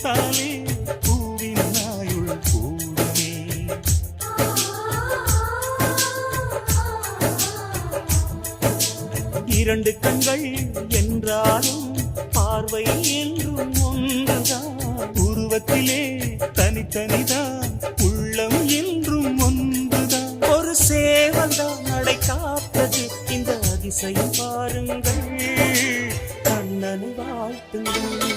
பார்த்தாலே பூவின் நாயுள் கூடுமே. இரண்டு கண்கள் என்றாலும் பார்வை என்றும் ஒன்றுதான். உருவத்திலே தனித்தனிதான், உள்ளம் என்றும் ஒன்றுதான். ஒரு சேவல்தான் நடை காப்பது, இந்த அதிசயம் பாருங்கள், கண்ணனை வாழ்த்துங்கள்.